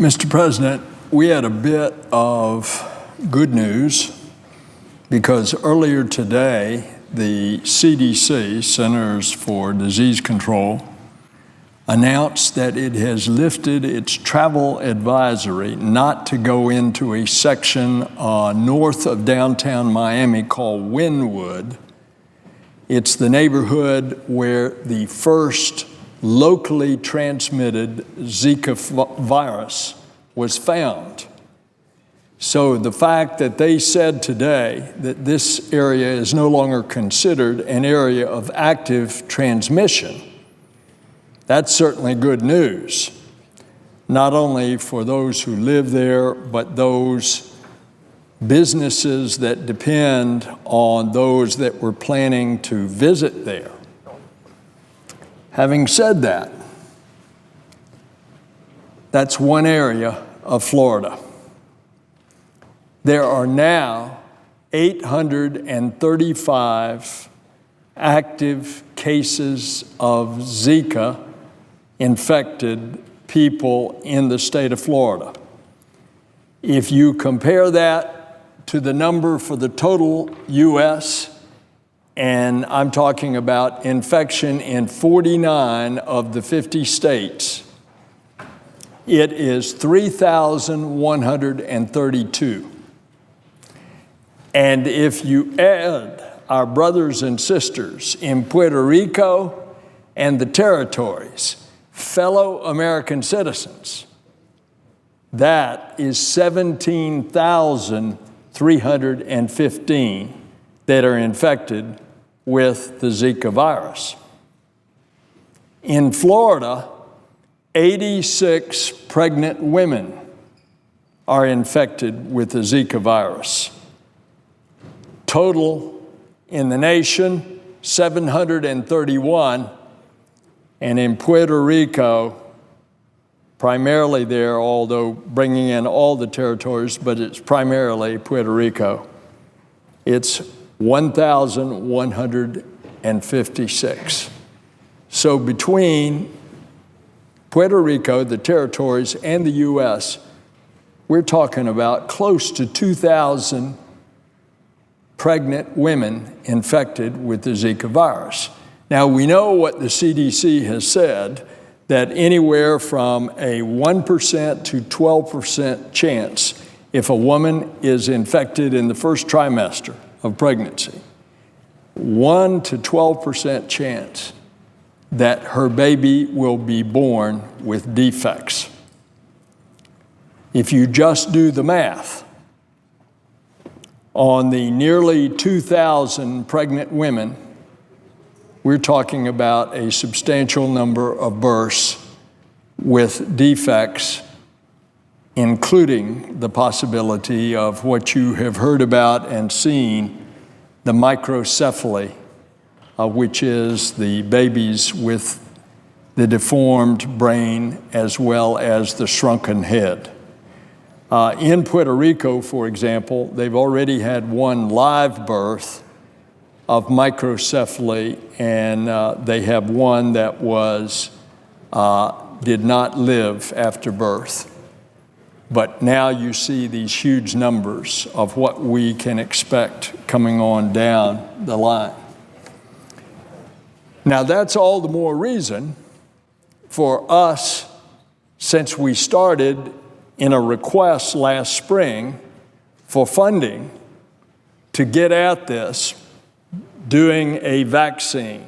Mr. President, we had a bit of good news because earlier today, the CDC, Centers for Disease Control, announced that it has lifted its travel advisory not to go into a section north of downtown Miami called Wynwood. It's the neighborhood where the first locally transmitted Zika virus was found. So the fact that they said today that this area is no longer considered an area of active transmission, that's certainly good news, not only for those who live there, but those businesses that depend on those that were planning to visit there. Having said that, that's one area of Florida. There are now 835 active cases of Zika infected people in the state of Florida. If you compare that to the number for the total U.S., and I'm talking about infection in 49 of the 50 states, it is 3,132. And if you add our brothers and sisters in Puerto Rico and the territories, fellow American citizens, that is 17,315 that are infected with the Zika virus. In Florida, 86 pregnant women are infected with the Zika virus. Total in the nation, 731, and in Puerto Rico, primarily there, although bringing in all the territories, but it's primarily Puerto Rico, it's 1,156. So between Puerto Rico, the territories, and the U.S., we're talking about close to 2,000 pregnant women infected with the Zika virus. Now, we know what the CDC has said, that anywhere from a 1% to 12% chance if a woman is infected in the first trimester of pregnancy, 1 to 12% chance that her baby will be born with defects. If you just do the math on the nearly 2,000 pregnant women, we're talking about a substantial number of births with defects, including the possibility of what you have heard about and seen, the microcephaly, which is the babies with the deformed brain as well as the shrunken head. In Puerto Rico, for example, they've already had one live birth of microcephaly, and they have one that did not live after birth. But now you see these huge numbers of what we can expect coming on down the line. Now that's all the more reason for us, since we started in a request last spring for funding to get at this, doing a vaccine,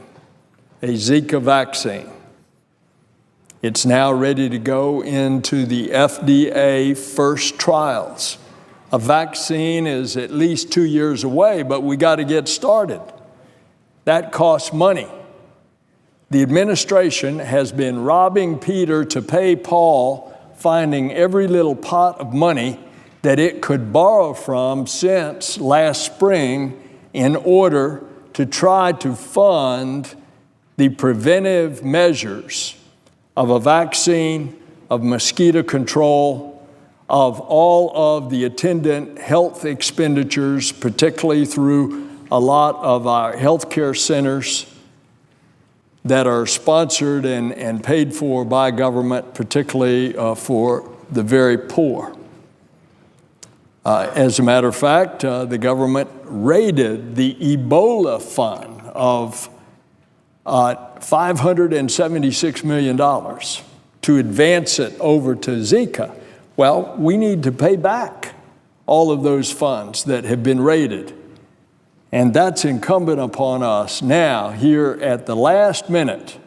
a Zika vaccine. It's now ready to go into the FDA first trials. A vaccine is at least 2 years away, but we got to get started. That costs money. The administration has been robbing Peter to pay Paul, finding every little pot of money that it could borrow from since last spring in order to try to fund the preventive measures of a vaccine, of mosquito control, of all of the attendant health expenditures, particularly through a lot of our healthcare centers that are sponsored and paid for by government, particularly for the very poor. As a matter of fact, the government raided the Ebola fund of $576 million to advance it over to Zika. Well, we need to pay back all of those funds that have been raided. And that's incumbent upon us now, here at the last minute,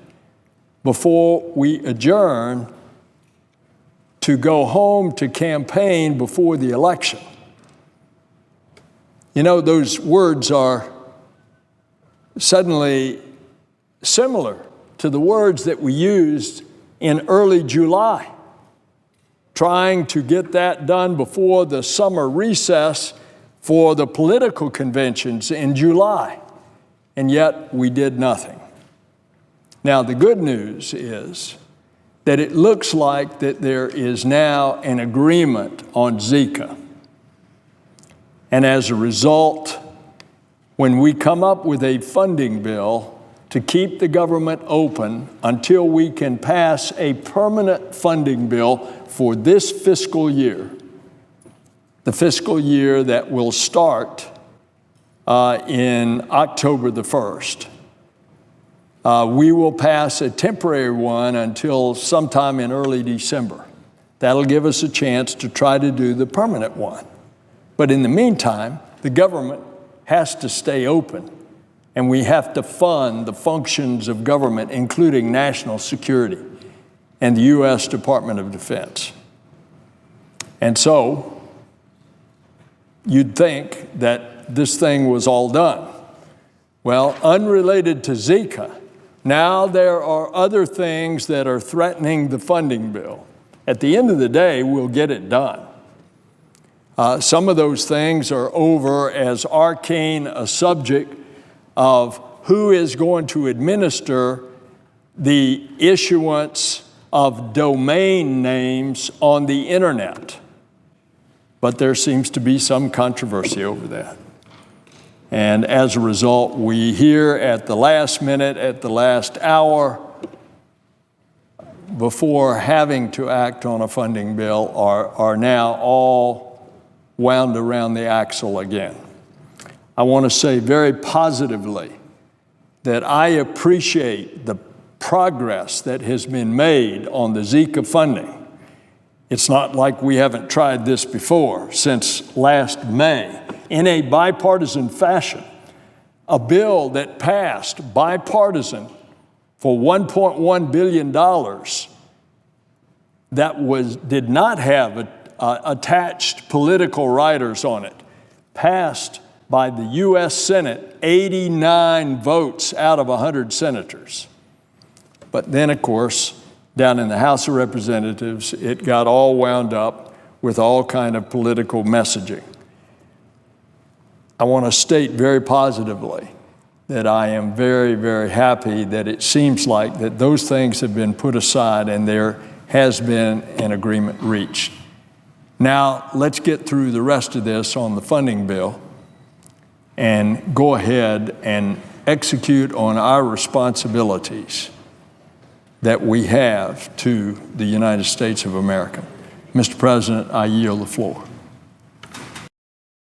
before we adjourn, to go home to campaign before the election. You know, those words are suddenly similar to the words that we used in early July, trying to get that done before the summer recess for the political conventions in July, and yet we did nothing. Now, the good news is that it looks like that there is now an agreement on Zika. And as a result, when we come up with a funding bill to keep the government open until we can pass a permanent funding bill for this fiscal year, the fiscal year that will start in October the 1st. We will pass a temporary one until sometime in early December. That'll give us a chance to try to do the permanent one. But in the meantime, the government has to stay open, and we have to fund the functions of government, including national security and the U.S. Department of Defense. And so, you'd think that this thing was all done. Well, unrelated to Zika, now there are other things that are threatening the funding bill. At the end of the day, we'll get it done. Some of those things are over as arcane a subject of who is going to administer the issuance of domain names on the internet. But there seems to be some controversy over that. And as a result, we here at the last minute, at the last hour, before having to act on a funding bill, are now all wound around the axle again. I want to say very positively that I appreciate the progress that has been made on the Zika funding. It's not like we haven't tried this before. Since last May, in a bipartisan fashion, a bill that passed bipartisan for $1.1 billion that did not have attached political riders on it, passed by the U.S. Senate, 89 votes out of 100 senators. But then, of course, down in the House of Representatives, it got all wound up with all kind of political messaging. I want to state very positively that I am very, very happy that it seems like that those things have been put aside and there has been an agreement reached. Now, let's get through the rest of this on the funding bill and go ahead and execute on our responsibilities that we have to the United States of America. Mr. President, I yield the floor.